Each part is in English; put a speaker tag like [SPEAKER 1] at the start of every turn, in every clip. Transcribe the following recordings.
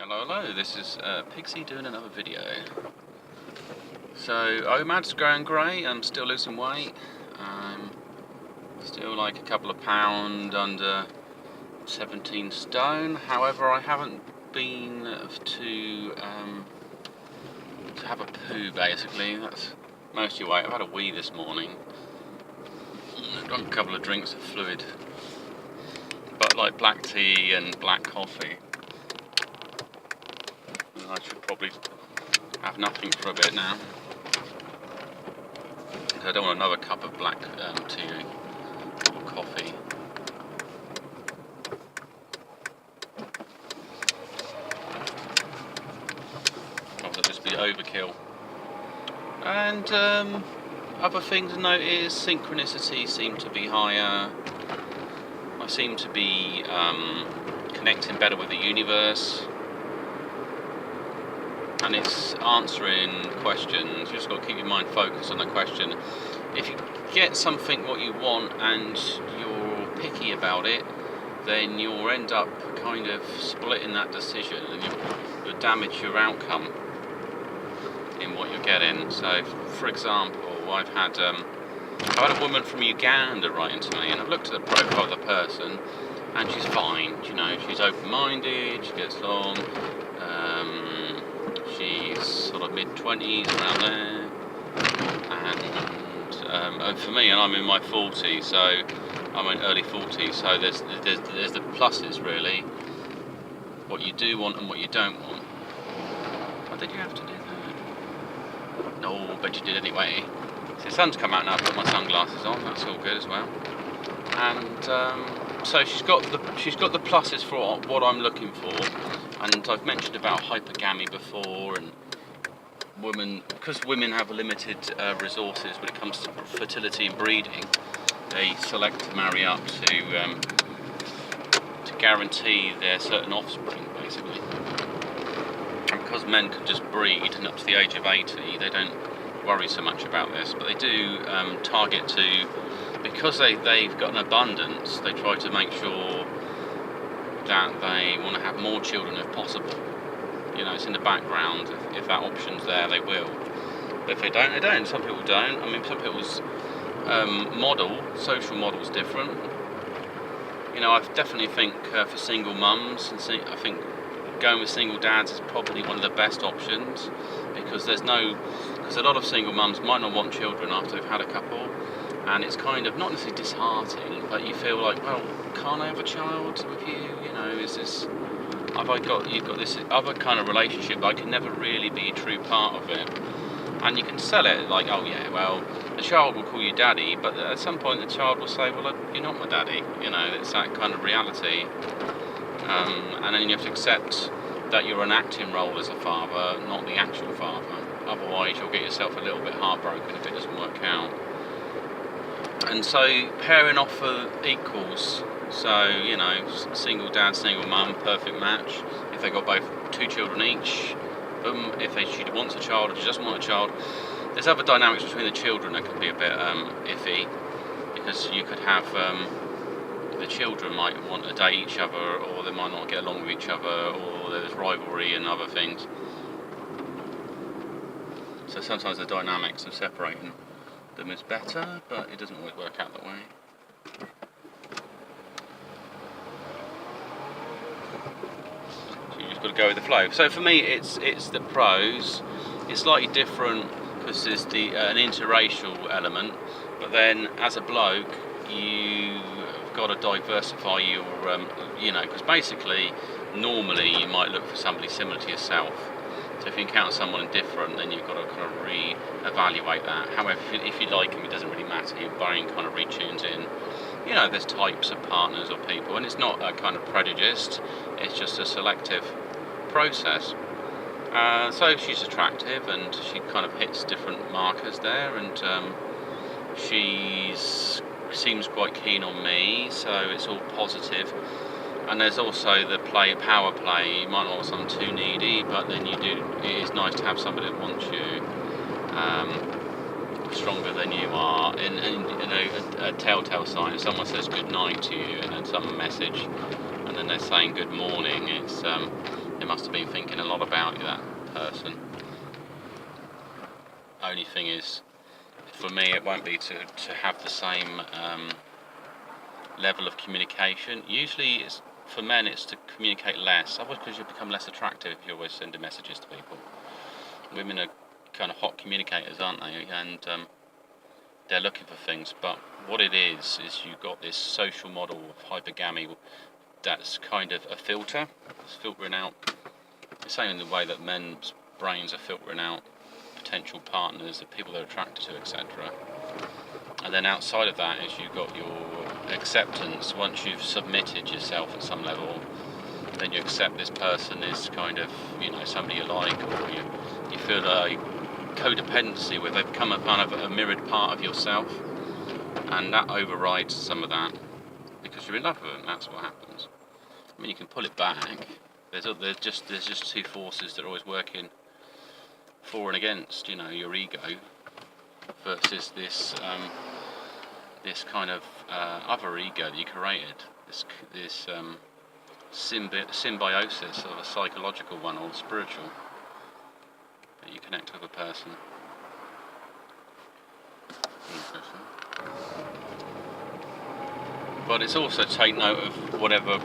[SPEAKER 1] Hello, this is Pixie doing another video. So, OMAD's going great, I'm still losing weight. I'm still like a couple of pound under 17 stone. However, I haven't been to have a poo basically. That's most of your weight. I've had a wee this morning. I've drunk a couple of drinks of fluid. But like black tea and black coffee. I should probably have nothing for a bit now. Because I don't want another cup of black tea or coffee. That'll just be overkill. And other things to note is synchronicity seem to be higher. I seem to be connecting better with the universe. And it's answering questions. You just got to keep your mind focused on the question. If you get something what you want and you're picky about it, then you'll end up kind of splitting that decision and you'll damage your outcome in what you're getting. So, for example, I've had a woman from Uganda writing to me, and I've looked at the profile of the person, and she's fine. You know, she's open-minded, she gets along. She's sort of mid-20s, around there, and for me, and I'm in my 40s, so I'm in early 40s, so there's the pluses really, what you do want and what you don't want. Oh, did you have to do that? No, but you did anyway. So the sun's come out now, I've got my sunglasses on, that's all good as well. And so she's got the pluses for what I'm looking for. And I've mentioned about hypergamy before, and because women have limited resources when it comes to fertility and breeding, they select to marry up to guarantee their certain offspring, basically. And because men can just breed, and up to the age of 80, they don't worry so much about this, but they do target to, because they've got an abundance, they try to make sure that they want to have more children if possible. You know, it's in the background. If that option's there, they will. But if they don't, they don't. Some people don't. I mean, some people's social model's different. You know, I definitely think for single mums, I think going with single dads is probably one of the best options, because because a lot of single mums might not want children after they've had a couple. And it's kind of not necessarily disheartening, but you feel like, well, can't I have a child with you? You know, you've got this other kind of relationship that I can never really be a true part of it. And you can sell it like, oh yeah, well, the child will call you daddy, but at some point the child will say, well, you're not my daddy. You know, it's that kind of reality. And then you have to accept that you're an acting role as a father, not the actual father. Otherwise, you'll get yourself a little bit heartbroken if it doesn't work out. And so pairing off for equals, so you know, single dad, single mum, perfect match. If they got both 2 children each, if she wants a child or she doesn't want a child. There's other dynamics between the children that can be a bit iffy, because you could have the children might want to date each other, or they might not get along with each other, or there's rivalry and other things. So sometimes the dynamics of separating them is better, but it doesn't always work out that way. So you just got to go with the flow. So for me, it's the pros. It's slightly different because there's an interracial element, but then as a bloke, you've got to diversify your, because basically, normally you might look for somebody similar to yourself. So if you encounter someone different, then you've got to kind of re-evaluate that. However, if you like them, it doesn't really matter. Your brain kind of retunes in. You know, there's types of partners or people, and it's not a kind of prejudiced. It's just a selective process. So she's attractive, and she kind of hits different markers there, and she seems quite keen on me. So it's all positive. And there's also the power play. You might not want someone too needy, but then it is nice to have somebody that wants you stronger than you are. And a telltale sign, if someone says good night to you and then some message, and then they're saying good morning, they must have been thinking a lot about you, that person. Only thing is, for me, it won't be to have the same level of communication. Usually, for men, it's to communicate less. Otherwise, because you become less attractive if you're always sending messages to people. Women are kind of hot communicators, aren't they? And they're looking for things. But what it is you've got this social model of hypergamy that's kind of a filter. It's filtering out, the same in the way that men's brains are filtering out potential partners, the people they're attracted to, etc. And then outside of that is you've got your acceptance. Once you've submitted yourself at some level, then you accept this person is kind of, somebody you like, or you feel a codependency with. They become a kind of a mirrored part of yourself, and that overrides some of that because you're in love with them. That's what happens. I mean, you can pull it back. There's just two forces that are always working for and against, your ego versus this kind of other ego that you created, this symbiosis of a psychological one or spiritual that you connect with a person. Interesting. But it's also take note of whatever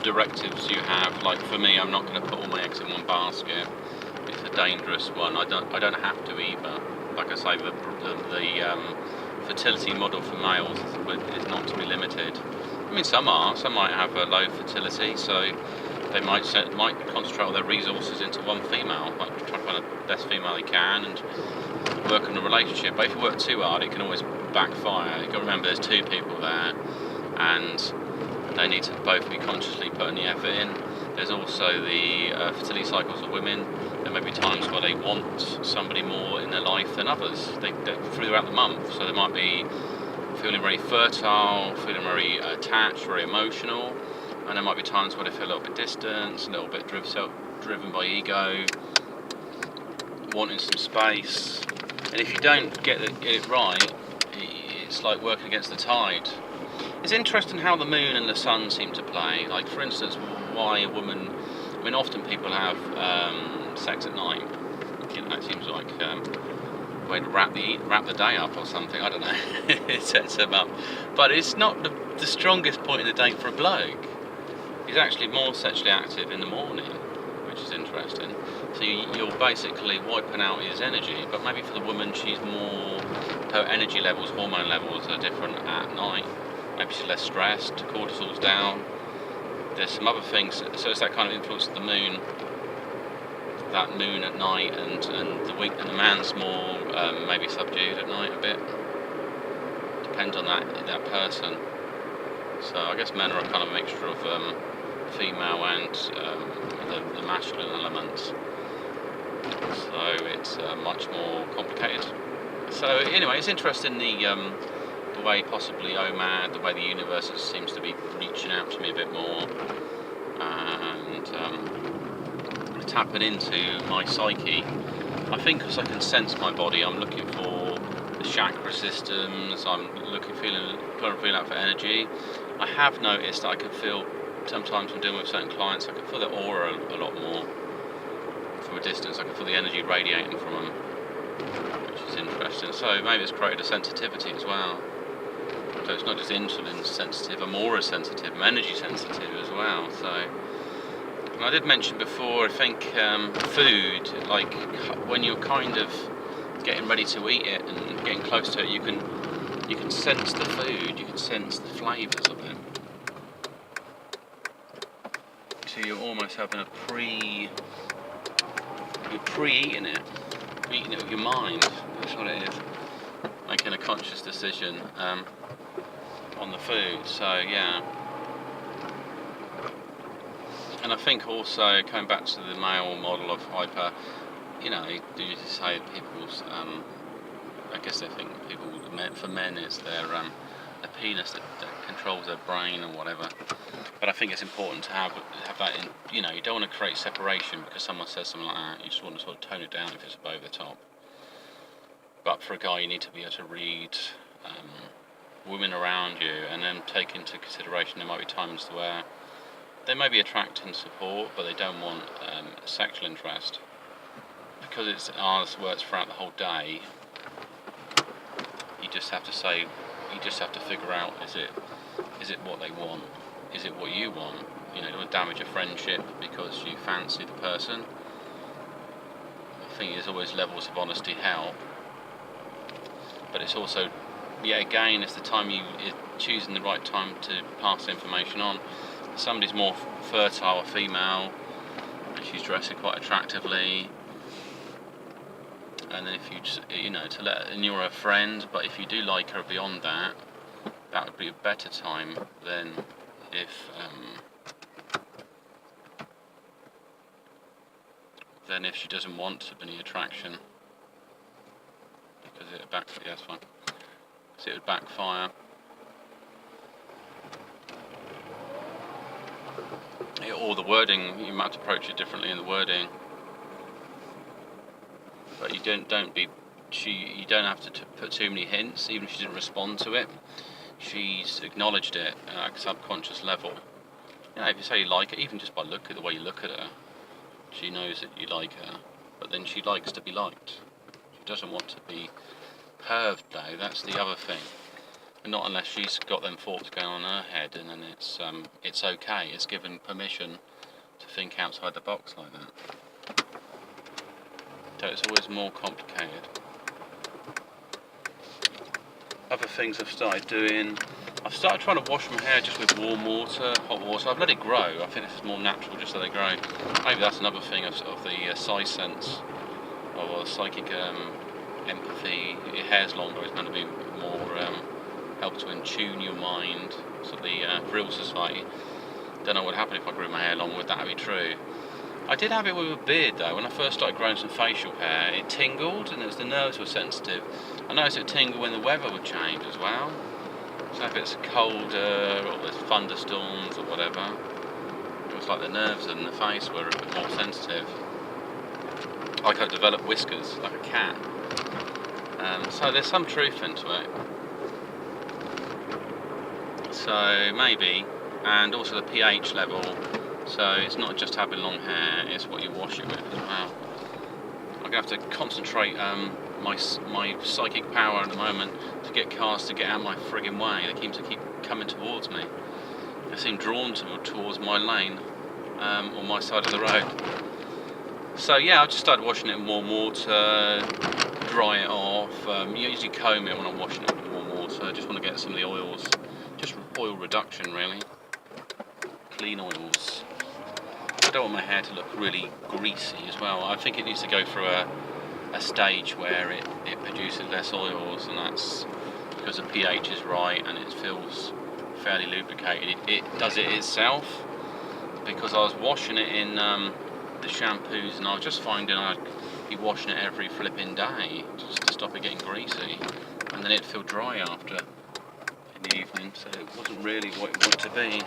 [SPEAKER 1] directives you have. Like for me, I'm not going to put all my eggs in one basket. It's a dangerous one. I don't have to either. Like I say, the fertility model for males is not to be limited. I mean, some might have a low fertility, so they might concentrate all their resources into one female, like try to find the best female they can and work on a relationship. But if you work too hard, it can always backfire. You've got to remember there's two people there, and they need to both be consciously putting the effort in. There's also the fertility cycles of women. There may be times where they want somebody more in their life than others. They're throughout the month, so they might be feeling very fertile, feeling very attached, very emotional, and there might be times where they feel a little bit distant, a little bit driven by ego, wanting some space. And if you don't get it right, it's like working against the tide. It's interesting how the moon and the sun seem to play. Like, for instance, why a woman... I mean, often people have sex at night. It seems like a way to wrap the day up or something. I don't know. It sets them up. But it's not the strongest point in the day for a bloke. He's actually more sexually active in the morning, which is interesting. So you're basically wiping out his energy. But maybe for the woman, she's more... her energy levels, hormone levels are different at night. Maybe she's less stressed, cortisol's down. There's some other things, so it's that kind of influence of the moon, that moon at night, and the man's more maybe subdued at night a bit. Depends on that person. So I guess men are a kind of mixture of female and the masculine elements. So it's much more complicated. So anyway, it's interesting the way possibly OMAD, the way the universe seems to be reaching out to me a bit more, and tapping into my psyche. I think because I can sense my body, I'm looking for the chakra systems, I'm feeling out for energy. I have noticed that I can feel, sometimes when dealing with certain clients, I can feel their aura a lot more from a distance. I can feel the energy radiating from them, which is interesting. So maybe it's created a sensitivity as well. So it's not just insulin sensitive, I'm aura sensitive, I'm energy sensitive as well. So, and I did mention before, I think food, like when you're kind of getting ready to eat it and getting close to it, you can sense the food, you can sense the flavours of it. So you're almost having you're pre-eating it, eating it with your mind. That's what it is. Making a conscious decision on the food. So yeah. And I think also, coming back to the male model of hyper, do you say people's, I guess they think for men it's their penis that controls their brain or whatever. But I think it's important to have that in, you don't want to create separation because someone says something like that. You just want to sort of tone it down if it's over the top. But for a guy, you need to be able to read women around you and then take into consideration there might be times where they may be attracting support, but they don't want sexual interest. Because it's ours works throughout the whole day, you just have to figure out, is it what they want? Is it what you want? You know, you don't want to damage a friendship because you fancy the person. I think there's always levels of honesty help. But it's also, again, it's the time it's choosing the right time to pass the information on. If somebody's more fertile, a female, and she's dressing quite attractively, and then if you just, and you're a friend, but if you do like her beyond that, that would be a better time than if she doesn't want any attraction, because that's fine. So it would backfire. Or the wording, you might approach it differently in the wording. But you don't have to put too many hints. Even if she didn't respond to it, she's acknowledged it at a subconscious level. If you say you like it, even just by the way you look at her, she knows that you like her. But then she likes to be liked. She doesn't want to be perved, though. That's the other thing. And not unless she's got them thoughts going on in her head, and then it's okay. It's given permission to think outside the box like that. So it's always more complicated. Other things I've started doing, I've started trying to wash my hair just with warm water, hot water. I've let it grow. I think this is more natural, just let it grow. Maybe that's another thing of the size sense, or psychic empathy. Your hair's longer, it's meant to be more help to tune your mind. So the real society. Don't know what would happen if I grew my hair long. Would that be true? I did have it with a beard though. When I first started growing some facial hair, it tingled, and the nerves were sensitive. I noticed it would tingle when the weather would change as well. So if it's colder or there's thunderstorms or whatever, it was like the nerves in the face were a bit more sensitive. Like I developed whiskers, like a cat. So there's some truth into it. So maybe, and also the pH level. So it's not just having long hair, it's what you wash it with as well. I'm going to have to concentrate my psychic power at the moment to get cars to get out of my friggin' way. They keep coming towards me. They seem drawn towards my lane, on my side of the road. So yeah, I've just started washing it in warm water, dry it off. Usually comb it when I'm washing it with warm water. I just want to get some of the oils, just oil reduction really. Clean oils. I don't want my hair to look really greasy as well. I think it needs to go through a stage where it produces less oils, and that's because the pH is right and it feels fairly lubricated. It does it itself, because I was washing it in the shampoos, and I was just finding I'd be washing it every flipping day just to stop it getting greasy, and then it'd feel dry after in the evening, so it wasn't really what it wanted to be.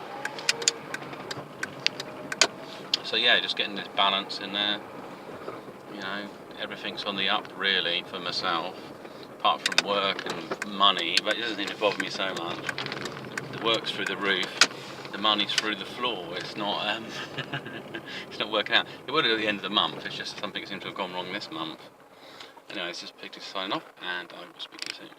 [SPEAKER 1] So yeah, just getting this balance in there. Everything's on the up really for myself, apart from work and money, but it doesn't even bother me so much. The work's through the roof, the money's through the floor. It's not it's not working out. It would at the end of the month, it's just something seems to have gone wrong this month. Anyway, this is Piggy signing off, and I will speak to you soon.